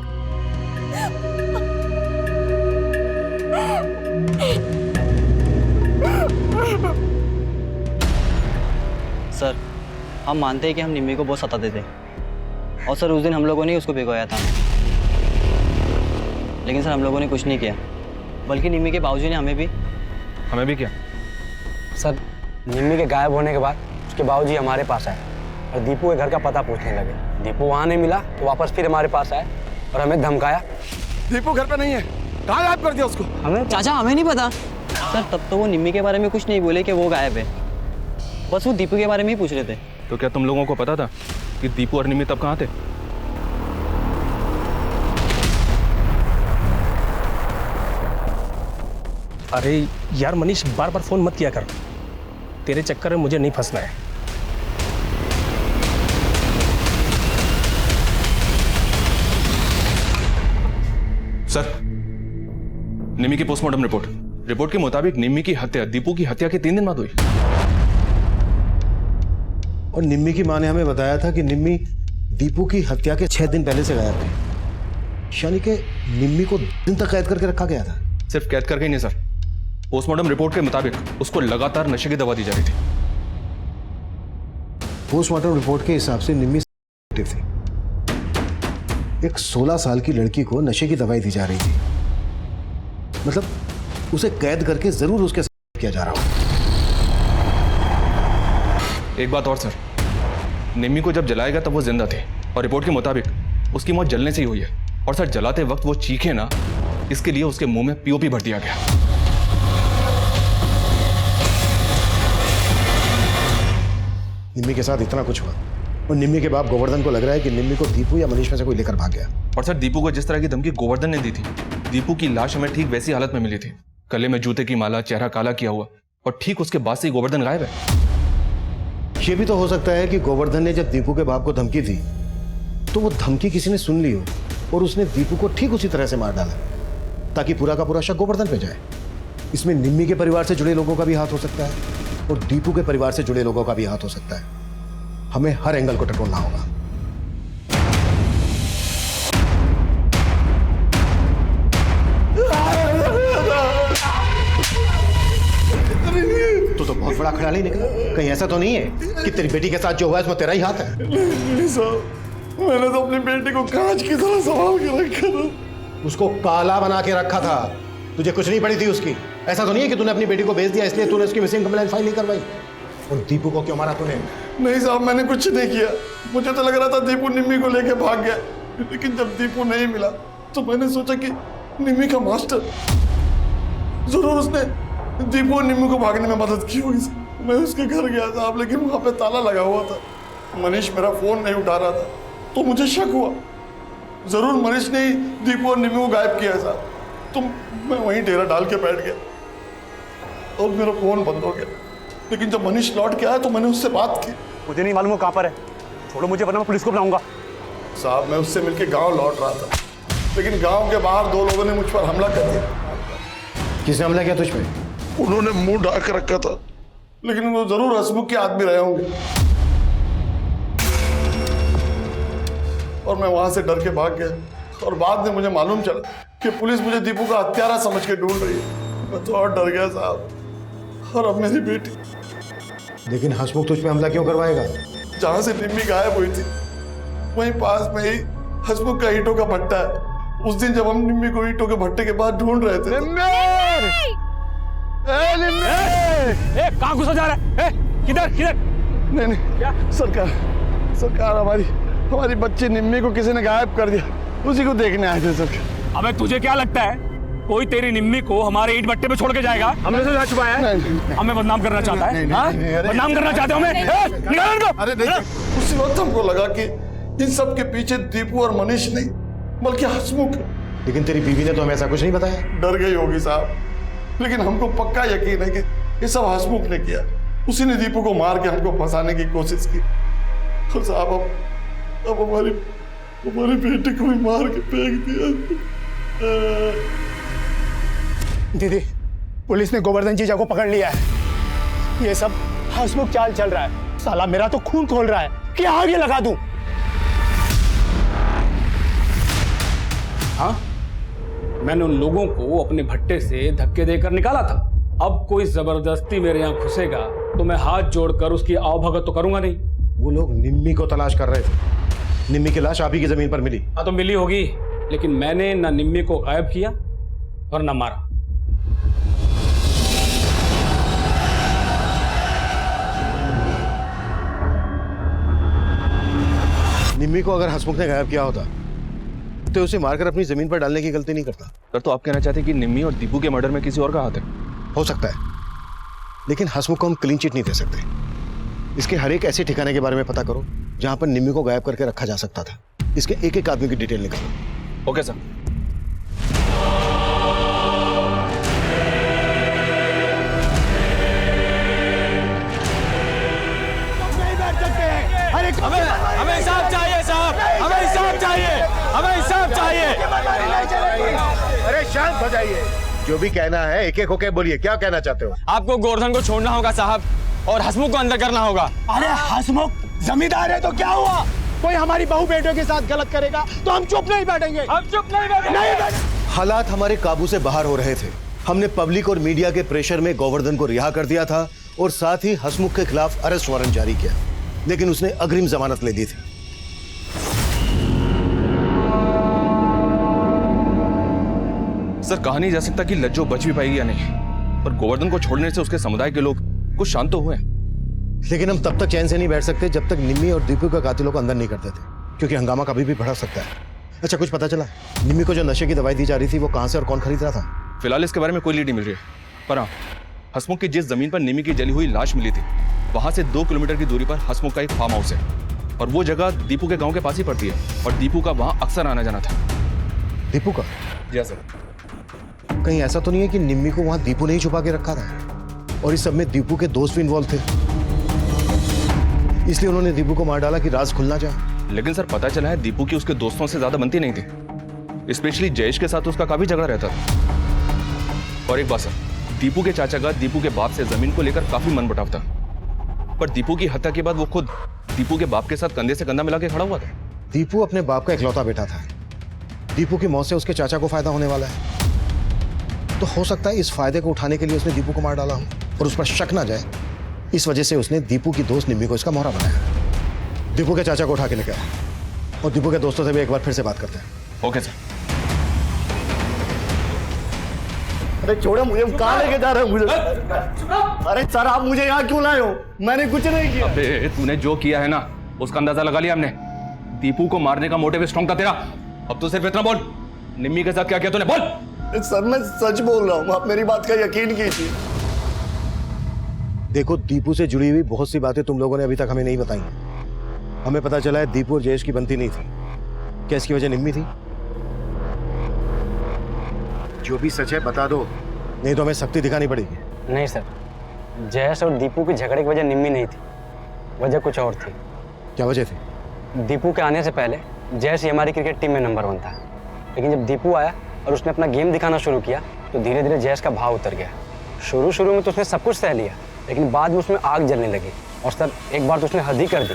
[SPEAKER 3] सर, हम मानते हैं कि हम निम्मी को बहुत सताते थे, और सर उस दिन हम लोगों ने उसको भिगोया था, लेकिन सर हम लोगों ने कुछ नहीं किया, बल्कि निम्मी के बाबूजी ने हमें भी
[SPEAKER 12] क्या?
[SPEAKER 16] सर, निम्मी के गायब होने के बाद उसके बाबूजी हमारे पास आए और दीपू के घर का पता पूछने लगे। दीपू वहाँ नहीं मिला तो वापस फिर हमारे पास आए और हमें धमकाया।
[SPEAKER 1] दीपू घर पे नहीं है, कहाँ गायब कर दिया उसको?
[SPEAKER 3] हमें चाचा हमें नहीं पता सर। तब तो वो निम्मी के बारे में कुछ नहीं बोले कि वो गायब है, बस वो दीपू के बारे में ही पूछ रहे थे।
[SPEAKER 12] तो क्या तुम लोगों को पता था कि दीपू और निम्मी तब कहाँ थे?
[SPEAKER 6] अरे यार मनीष, बार बार फोन मत किया कर, तेरे चक्कर में मुझे नहीं फंसना है।
[SPEAKER 12] सर, निम्मी की पोस्टमार्टम रिपोर्ट के मुताबिक निम्मी की हत्या दीपू की हत्या के 3 दिन बाद हुई।
[SPEAKER 10] और निम्मी की मां ने हमें बताया था कि निम्मी दीपू की हत्या के 6 दिन पहले से गायब थी, यानी कि निम्मी को दिन तक कैद करके रखा गया था।
[SPEAKER 12] सिर्फ कैद करके ही नहीं सर, पोस्टमार्टम रिपोर्ट के मुताबिक उसको लगातार नशे की दवा दी जा रही थी।
[SPEAKER 10] पोस्टमार्टम रिपोर्ट के हिसाब से निम्मी थी। एक 16 साल की लड़की को नशे की दवाई दी जा रही थी, मतलब उसे कैद करके जरूर उसके साथ किया जा रहा हो।
[SPEAKER 12] एक बात और सर, निम्मी को जब जलाया गया तब वो जिंदा थे, और रिपोर्ट के मुताबिक उसकी मौत जलने से ही हुई है। और सर, जलाते वक्त वो चीखे ना, इसके लिए उसके मुंह में पीओपी भर दिया गया।
[SPEAKER 10] निम्मी के साथ इतना कुछ हुआ और निम्मी के बाप गोवर्धन को लग रहा है कि निम्मी को दीपू या मनीष में से कोई लेकर भाग गया।
[SPEAKER 12] और सर दीपू को जिस तरह की धमकी गोवर्धन ने दी थी, दीपू की लाश हमें ठीक वैसी हालत में मिली थी, गले में जूते की माला, चेहरा काला किया हुआ, और ठीक उसके बाद से ही गोवर्धन गायब है।
[SPEAKER 10] ये भी तो हो सकता है कि गोवर्धन ने जब दीपू के बाप को धमकी दी तो वो धमकी किसी ने सुन ली हो और उसने दीपू को ठीक उसी तरह से मार डाला ताकि पूरा का पूरा शक गोवर्धन पे जाए। इसमें निम्मी के परिवार से जुड़े लोगों का भी हाथ हो सकता है और दीपू के परिवार से जुड़े लोगों का भी हाथ हो सकता है। हमें हर एंगल को टटोलना होगा। तो बहुत बड़ा खिलाड़ी निकला। कहीं ऐसा तो नहीं है कि तेरी बेटी के साथ जो हुआ है उसमें तेरा ही हाथ है?
[SPEAKER 1] नहीं साहब, मैंने तो अपनी बेटी को कांच की तरह संभाल के रखा था।
[SPEAKER 10] उसको काला बना के रखा था, तुझे कुछ नहीं पड़ी थी उसकी। ऐसा तो नहीं है कि तूने अपनी बेटी को बेच दिया इसलिए तूने उसकी मिसिंग कंप्लेंट फाइल नहीं करवाई। और दीपू को क्यों मारा तूने?
[SPEAKER 1] नहीं साहब, मैंने कुछ नहीं किया। मुझे तो लग रहा था दीपू निम्मी को लेके भाग गया, लेकिन जब दीपू नहीं मिला तो मैंने सोचा कि निम्मी का मास्टर जरूर उसने दीपू और निम्मी को भागने में मदद की होगी। मैं उसके घर गया साहब, लेकिन वहां पे ताला लगा हुआ था। मनीष मेरा फोन नहीं उठा रहा था तो मुझे शक हुआ जरूर मनीष ने ही दीपू और निम्मी को गायब किया साहब। तो मैं वहीं डेरा डाल के बैठ गया और मेरा फोन बंद हो गया। लेकिन जब मनीष लौट के आया तो मैंने उससे बात की।
[SPEAKER 16] मुझे नहीं मालूम वो कहाँ पर है, छोड़ो मुझे, वरना मैं पुलिस को बुलाऊंगा।
[SPEAKER 1] साहब मैं उससे मिलके गांव लौट रहा था, लेकिन गांव के बाहर दो लोगों ने मुझ पर हमला कर दिया।
[SPEAKER 10] किसने हमला किया तुझ पे?
[SPEAKER 1] उन्होंने मुंह ढाक कर रखा था, लेकिन वो जरूर हसमुख के आदमी रहे होंगे। और मैं वहां से डर के भाग गया और बाद में मुझे मालूम चला कि पुलिस मुझे दीपू का हत्यारा समझ के ढूंढ रही है। मैं तो और डर गया साहब। और अब मेरी बेटी।
[SPEAKER 10] लेकिन हसमुख तुझ पे हमला क्यों करवाएगा?
[SPEAKER 1] जहां से निम्मी गायब हुई थी वहीं पास में ही हसमुख का ईंटों का भट्टा है। उस दिन जब हम निम्मी को ईंटों के भट्टे के पास ढूंढ रहे थे।
[SPEAKER 14] कहाँ घुसा जा रहा है? किधर किधर?
[SPEAKER 1] नहीं क्या? सरकार हमारी बच्ची निम्मी को किसी ने गायब कर दिया, उसी को देखने आए थे सरकार।
[SPEAKER 14] अबे तुझे क्या लगता है कोई तेरी निम्मी को हमारे ईंट भट्टे पे छोड़ के जाएगा? हमने से छुपाया है? हमें बदनाम करना चाहता है? बदनाम करना चाहते हो हमें? निकाल इनको।
[SPEAKER 1] अरे नहीं, उसी वक्त हमको लगा कि इन सब के पीछे दीपू और मनीष नहीं बल्कि हसमुख।
[SPEAKER 10] लेकिन तेरी बीवी ने तो हमें ऐसा कुछ नहीं बताया।
[SPEAKER 1] डर गई होगी साहब, लेकिन हमको पक्का यकीन है कि ये सब हसमुख ने किया। उसी ने दीपू को मार के हमको फंसाने की कोशिश की। और साहब अब हमारी बेटी को भी मार के फेंक दिया।
[SPEAKER 16] दीदी, पुलिस ने गोवर्धन जीजा को पकड़ लिया है। ये सब हसमुख चाल चल रहा है। साला मेरा तो खून खोल रहा है कि आगे लगा दूं।
[SPEAKER 14] हाँ, मैंने उन लोगों को अपने भट्टे से धक्के देकर निकाला था। अब कोई जबरदस्ती मेरे यहाँ घुसेगा तो मैं हाथ जोड़कर उसकी आवभगत तो करूंगा नहीं।
[SPEAKER 10] वो लोग निम्मी को तलाश कर रहे थे। निम्मी की लाश आप ही की जमीन पर मिली।
[SPEAKER 14] हाँ तो मिली होगी, लेकिन मैंने ना निम्मी को गायब किया और ना मारा।
[SPEAKER 10] निम्मी को अगर हसमुख ने गायब किया होता तो उसे मारकर अपनी जमीन पर डालने की गलती नहीं करता।
[SPEAKER 12] सर तो आप कहना चाहते हैं कि निम्मी और दीपू के मर्डर में किसी और का हाथ है?
[SPEAKER 10] हो सकता है, लेकिन हसमुख को हम क्लीन चिट नहीं दे सकते। इसके हर एक ऐसे ठिकाने के बारे में पता करो जहां पर निम्मी को गायब करके रखा जा सकता था। इसके एक एक आदमी की डिटेल निकालो।
[SPEAKER 12] Okay sir.
[SPEAKER 14] हमें हिसाब चाहिए साहब, हमें हिसाब चाहिए, हमें हिसाब चाहिए।
[SPEAKER 10] अरे शांत हो जाइए, जो भी कहना है एक एक होके बोलिए। क्या कहना चाहते हो?
[SPEAKER 16] आपको गोवर्धन को छोड़ना होगा साहब, और हसमुख को अंदर करना होगा। अरे हसमुख जमींदार है तो क्या हुआ? कोई हमारी बहू बेटों के साथ गलत करेगा तो हम चुप नहीं बैठेंगे। हम चुप नहीं बैठेंगे।
[SPEAKER 10] हालात हमारे काबू से बाहर हो रहे थे। हमने पब्लिक और मीडिया के प्रेशर में गोवर्धन को रिहा कर दिया था और साथ ही हसमुख के खिलाफ अरेस्ट वारंट जारी किया, लेकिन उसने अग्रिम जमानत ले दी थी।
[SPEAKER 12] सर कहा नहीं जा सकता कि लज्जो बच भी पाएगी या नहीं, पर गोवर्धन को छोड़ने से उसके समुदाय के लोग कुछ शांत तो हुए।
[SPEAKER 10] लेकिन हम तब तक चैन से नहीं बैठ सकते जब तक निम्मी और दीपू का कातिलों को अंदर नहीं कर देते, क्योंकि हंगामा कभी भी बढ़ सकता है। अच्छा, कुछ पता चला निम्मी को जो नशे की दवाई दी जा रही थी वो कहां से और कौन खरीद रहा था?
[SPEAKER 12] फिलहाल इसके बारे में कोई लीड नहीं मिल रही है, पर हाँ हसमुख की जिस जमीन पर निमी की जली हुई लाश मिली थी, वहां से 2 किलोमीटर की दूरी पर हसमुख का एक फार्म हाउस है और वो जगह दीपू के गांव के पास ही पड़ती है और दीपू का वहां अक्सर आना जाना था।
[SPEAKER 10] दीपू का?
[SPEAKER 12] जी सर।
[SPEAKER 10] कहीं ऐसा तो नहीं है कि निम्मी को वहां दीपू ने ही छुपा के रखा था और इस सब में दीपू के दोस्त भी इन्वॉल्व थे, इसलिए उन्होंने दीपू को मार डाला कि राज खुलना जाए?
[SPEAKER 12] लेकिन सर पता चला है दीपू की उसके दोस्तों से ज्यादा बनती नहीं थी, स्पेशली जयेश के साथ उसका काफी झगड़ा रहता था। और एक बात सर, दीपू के चाचा का दीपू के बाप से जमीन को लेकर काफी मनमुटाव था, पर दीपू की हत्या के बाद वो खुद दीपू के बाप के साथ कंधे से कंधा मिला के खड़ा हुआ था।
[SPEAKER 10] दीपू अपने बाप का इकलौता बेटा था, दीपू की मौत से उसके चाचा को फायदा होने वाला है, तो हो सकता है इस फायदे को उठाने के लिए उसने दीपू को मार डाला हो और उस पर शक ना जाए, इस वजह से उसने दीपू की दोस्त निम्मी को इसका मोहरा बनाया। दीपू के चाचा को उठा के लेकर आया और दीपू के दोस्तों से भी एक बार फिर से बात करते हैं।
[SPEAKER 12] Okay sir.
[SPEAKER 1] अरे छोड़ो मुझे, कहाँ लेके जा रहे हो मुझे? अरे सर आप मुझे यहाँ क्यों लाए हो? मैंने कुछ नहीं किया।
[SPEAKER 12] अबे तूने जो किया है ना उसका अंदाजा लगा लिया हमने। दीपू को मारने का मोटिव स्ट्रॉन्ग था तेरा। अब तो सिर्फ इतना बोल, निम्मी के साथ क्या किया तूने, बोल।
[SPEAKER 1] सर मैं सच बोल रहा हूँ, आप मेरी बात का यकीन कीजिए।
[SPEAKER 10] देखो, दीपू से जुड़ी हुई बहुत सी बातें तुम लोगों ने अभी तक हमें नहीं बताई। हमें पता चला है दीपू और जयेश की बनती नहीं थी। क्या इसकी वजह निम्मी थी? जो भी सच है बता दो, नहीं तो हमें सख्ती दिखानी पड़ेगी।
[SPEAKER 3] नहीं सर, जयेश और दीपू की झगड़े की वजह निम्मी नहीं थी, वजह कुछ और थी।
[SPEAKER 10] क्या वजह थी?
[SPEAKER 3] दीपू के आने से पहले जयेश ही हमारी क्रिकेट टीम में नंबर 1 था, लेकिन जब दीपू आया और उसने अपना गेम दिखाना शुरू किया तो धीरे धीरे जयेश का भाव उतर गया। शुरू में तो उसने सब कुछ सह लिया, लेकिन बाद में उसमें आग जलने लगी और सर एक बार तो उसने हद ही कर दी।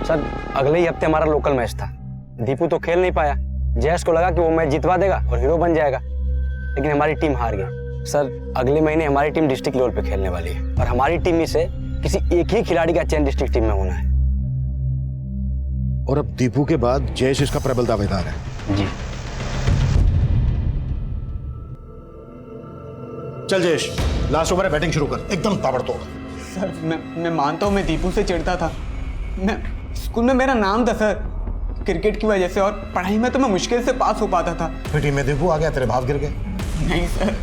[SPEAKER 3] सर अगले ही हफ्ते हमारा लोकल मैच था। दीपू तो खेल नहीं पाया, जयेश को लगा कि वो मैच जितवा देगा और हीरो बन जाएगा, लेकिन हमारी टीम हार गई। सर अगले महीने हमारी टीम डिस्ट्रिक्ट लेवल पे खेलने वाली है और हमारी टीम में से किसी एक ही खिलाड़ी का चयन डिस्ट्रिक्ट टीम में होना है।
[SPEAKER 10] और अब दीपू के बाद जयेश इसका प्रबल दावेदार है।
[SPEAKER 3] जी।
[SPEAKER 10] चल जयेश, लास्ट ओवर है, बैटिंग शुरू कर, एकदम ताबड़तोड़।
[SPEAKER 13] सर मैं मानता हूँ मैं दीपू से चिढ़ता था। मैं स्कूल में मेरा नाम था सर, क्रिकेट की वजह से, और पढ़ाई में तो मैं मुश्किल से पास हो पाता था।
[SPEAKER 10] फिर टीम में दीपू आ गया, तेरे भाव गिर गए?
[SPEAKER 13] नहीं सर।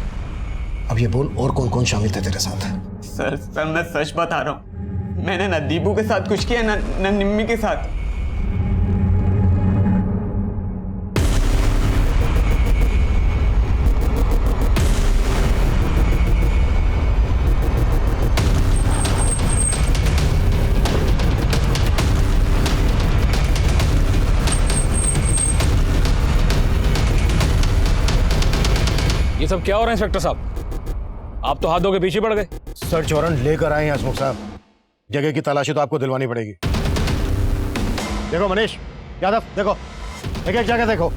[SPEAKER 10] अब ये बोल, और कौन कौन शामिल थे तेरे साथ?
[SPEAKER 13] सर मैं सच बता रहा हूँ, मैंने ना दीपू के साथ कुछ किया ना निम्मी के साथ।
[SPEAKER 6] ये सब क्या हो रहा है इंस्पेक्टर साहब? आप तो हाथों के पीछे पड़ गए।
[SPEAKER 10] सर्च वारंट लेकर आए हैं हसमुख साहब, जगह की तलाशी तो आपको दिलवानी पड़ेगी। देखो मनीष यादव, देखो एक एक जगह देखो।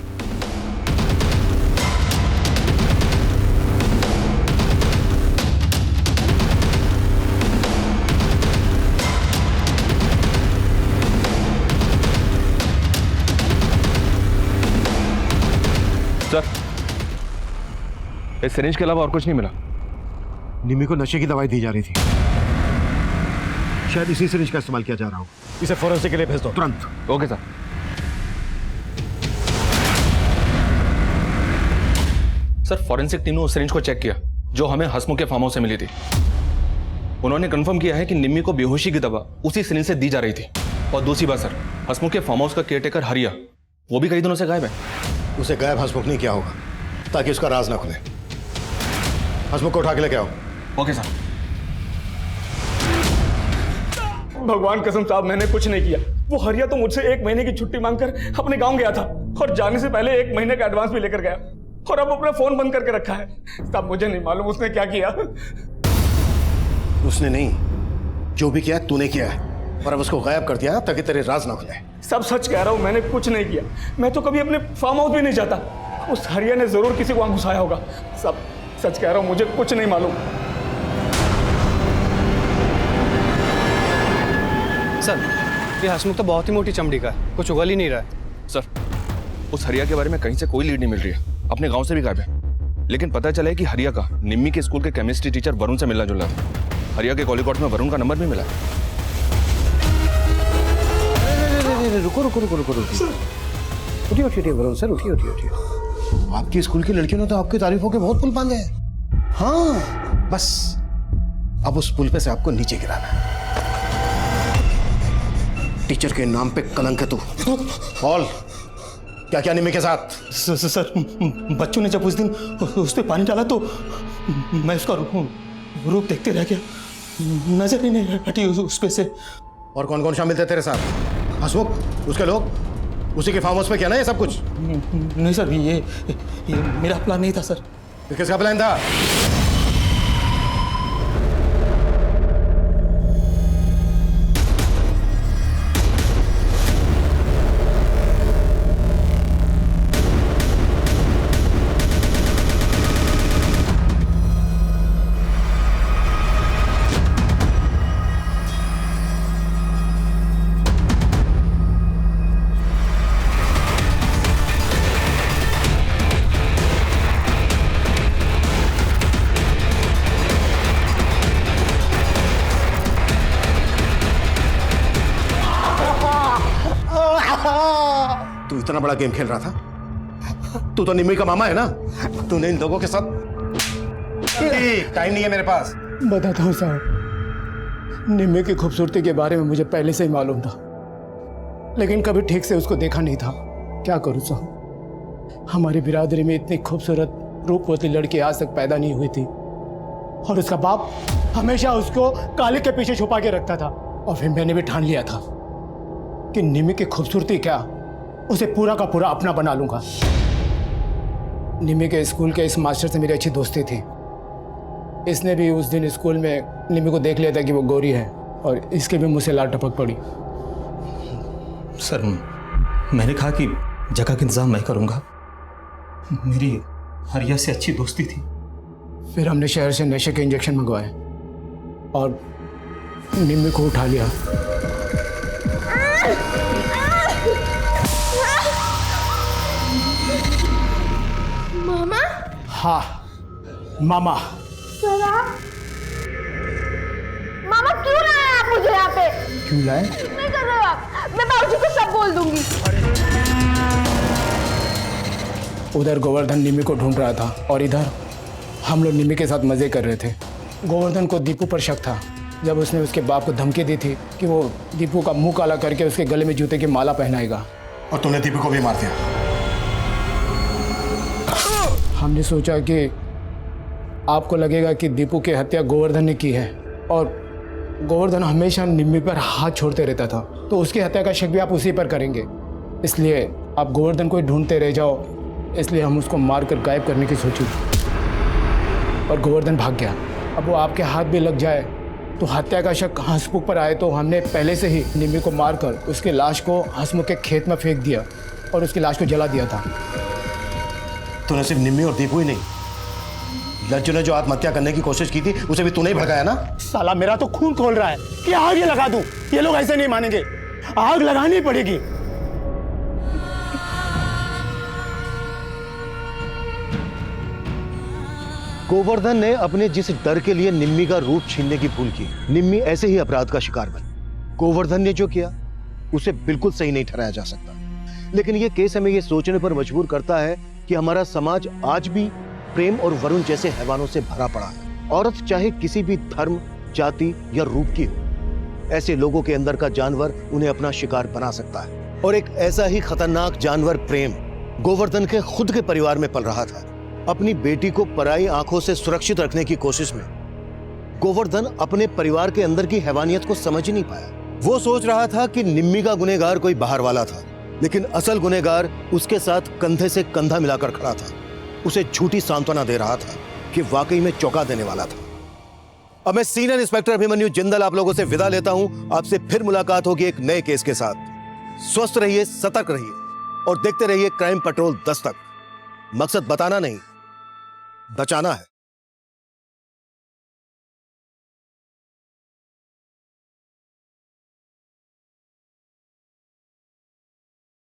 [SPEAKER 12] सर इस सिरिंज के अलावा और कुछ नहीं मिला।
[SPEAKER 10] निम्मी को नशे की दवाई दी जा रही थी, शायद इसी सिरिंज का इस्तेमाल किया जा रहा हो। इसे फोरेंसिक के लिए भेज दो तुरंत।
[SPEAKER 12] Okay sir. Sir forensic team ने उस सिरिंज को चेक किया जो हमें हसमुख के फार्म हाउस से मिली थी। उन्होंने कंफर्म किया है कि निम्मी को बेहोशी की दवा उसी सिरिंज से दी जा रही थी। और दूसरी बात सर, हसमुख के फार्म हाउस का केयरटेकर हरिया, वो भी कई दिनों से गायब है।
[SPEAKER 10] उसे गायब हसमुख नहीं किया होगा ताकि उसका राज ना खुले। हसमुख को उठा के लेके आओ।
[SPEAKER 12] Okay sir.
[SPEAKER 14] भगवान कसम साहब मैंने कुछ नहीं किया। वो हरिया तो मुझसे 1 महीने की छुट्टी मांगकर अपने गांव गया था और जाने से पहले 1 महीने का एडवांस भी लेकर गया और अब अपना फोन बंद करके रखा है। साहब मुझे नहीं मालूम उसने क्या किया।
[SPEAKER 10] उसने नहीं, जो भी किया तूने किया है, और अब उसको गायब कर दिया ताकि तेरे राज ना खुले।
[SPEAKER 14] सब सच कह रहा हूँ, मैंने कुछ नहीं किया। मैं तो कभी अपने फार्म हाउस भी नहीं जाता। उस हरिया ने जरूर किसी को वहां घुसाया होगा। सब सच कह रहा हूँ, मुझे कुछ नहीं मालूम।
[SPEAKER 8] सर ये हसमुख तो बहुत ही मोटी चमड़ी का है, कुछ उगल ही नहीं रहा है।
[SPEAKER 12] सर उस हरिया के बारे में कहीं से कोई लीड नहीं मिल रही है, अपने गांव से भी गायब है। लेकिन पता चला है कि हरिया का निम्मी के स्कूल के केमिस्ट्री टीचर वरुण से मिलना जुलना था। हरिया के कॉलिंग कोर्ट में वरुण का नंबर भी मिला।
[SPEAKER 10] रुको रुको रुको रुको रुको, उठिए उठिए वरुण सर, उठिए उठिए उठिए। आपकी स्कूल की लड़कियों ने तो आपकी तारीफों के बहुत पुल बांधे हैं। हाँ बस अब उस पुल पे से आपको नीचे गिराना है। टीचर के नाम पे कलंक है तू। ऑल क्या क्या निम्मी के साथ?
[SPEAKER 7] सर बच्चों ने जब उस दिन उस पर पानी डाला तो मैं उसका रूप देखते रह गया, नजर ही नहीं हटी उस पे से।
[SPEAKER 10] और कौन कौन शामिल थे तेरे साथ? हसमुख, उसके लोग, उसी के फार्म हाउस में क्या ना ये सब कुछ?
[SPEAKER 7] नहीं सर, ये मेरा प्लान नहीं था सर।
[SPEAKER 10] किसका प्लान था? तू इतना बड़ा गेम खेल रहा था? तू तो निम्मी का मामा है ना? तूने इन लोगों के साथ। टाइम नहीं है मेरे पास।
[SPEAKER 7] बताता हूँ साहब, निम्मी की खूबसूरती के बारे में मुझे पहले से ही मालूम था, लेकिन कभी ठीक से उसको देखा नहीं था। क्या करूँ साहब, हमारी बिरादरी में इतनी खूबसूरत रूपवती लड़की आज तक पैदा नहीं हुई थी, और उसका बाप हमेशा उसको काले के पीछे छुपा के रखता था। और फिर मैंने भी ठान लिया था कि निम्मी की खूबसूरती क्या, उसे पूरा का पूरा अपना बना लूंगा। निम्मी के स्कूल के इस मास्टर से मेरी अच्छी दोस्ती थी। इसने भी उस दिन स्कूल में निम्मी को देख लिया था कि वो गोरी है, और इसके भी मुंह से लाल टपक पड़ी।
[SPEAKER 17] सर मैंने कहा कि जगह का इंतजाम मैं करूंगा, मेरी हरिया से अच्छी दोस्ती थी।
[SPEAKER 7] फिर हमने शहर से नशे के इंजेक्शन मंगवाए और निम्मी को उठा लिया।
[SPEAKER 15] मामा?
[SPEAKER 7] हाँ मामा।
[SPEAKER 15] मामा क्यों लाए आप मुझे यहाँ पे?
[SPEAKER 7] क्यों लाए?
[SPEAKER 15] नहीं कर रहे हो आप, मैं बाबूजी को सब बोल दूंगी।
[SPEAKER 7] उधर गोवर्धन निम्मी को ढूंढ रहा था और इधर हम लोग निम्मी के साथ मजे कर रहे थे। गोवर्धन को दीपू पर शक था, जब उसने उसके बाप को धमकी दी थी कि वो दीपू का मुंह काला करके उसके गले में जूते की माला पहनाएगा।
[SPEAKER 10] और तूने दीपू को भी मार दिया।
[SPEAKER 7] हमने सोचा कि आपको लगेगा कि दीपू की हत्या गोवर्धन ने की है, और गोवर्धन हमेशा निम्मी पर हाथ छोड़ते रहता था, तो उसकी हत्या का शक भी आप उसी पर करेंगे। इसलिए आप गोवर्धन को ही ढूंढते रह जाओ, इसलिए हम उसको मारकर गायब करने की सोची। और गोवर्धन भाग गया। अब वो आपके हाथ भी लग जाए तो हत्या का शक हंसमुख पर आए, तो हमने पहले से ही निम्मी को मारकर उसकी लाश को हंसमुख के खेत में फेंक दिया और उसकी लाश को जला दिया था।
[SPEAKER 10] तूने सिर्फ निम्मी और दीपू ही नहीं, लज्जू ने जो आत्महत्या करने की कोशिश की थी उसे भी तूने ही भड़काया ना?
[SPEAKER 7] साला मेरा तो खून खोल रहा है कि आग ये लगा दूं। ये लोग ऐसे नहीं मानेंगे, आग लगानी पड़ेगी।
[SPEAKER 10] गोवर्धन ने अपने जिस डर के लिए निम्मी का रूप छीनने की भूल की, निम्मी ऐसे ही अपराध का शिकार बनी। गोवर्धन ने जो किया उसे बिल्कुल सही नहीं ठहराया जा सकता, लेकिन यह केस हमें यह सोचने पर मजबूर करता है कि हमारा समाज आज भी प्रेम और वरुण जैसे हैवानों से भरा पड़ा है। औरत चाहे किसी भी धर्म, जाति या रूप की हो, ऐसे लोगों के अंदर का जानवर उन्हें अपना शिकार बना सकता है। और एक ऐसा ही खतरनाक जानवर प्रेम गोवर्धन के खुद के परिवार में पल रहा था। अपनी बेटी को पराई आंखों से सुरक्षित रखने की कोशिश में गोवर्धन अपने परिवार के अंदर की हैवानियत को समझ नहीं पाया। वो सोच रहा था कि निम्मी का गुनहगार कोई बाहर वाला था, लेकिन असल गुनहगार उसके साथ कंधे से कंधा मिलाकर खड़ा था, उसे झूठी सांत्वना दे रहा था कि वाकई में चौंका देने वाला था। अब मैं सीनियर इंस्पेक्टर अभिमन्यु जिंदल आप लोगों से विदा लेता हूं। आपसे फिर मुलाकात होगी एक नए केस के साथ। स्वस्थ रहिए, सतर्क रहिए और देखते रहिए क्राइम पेट्रोल 10 तक। मकसद बताना नहीं, बचाना है।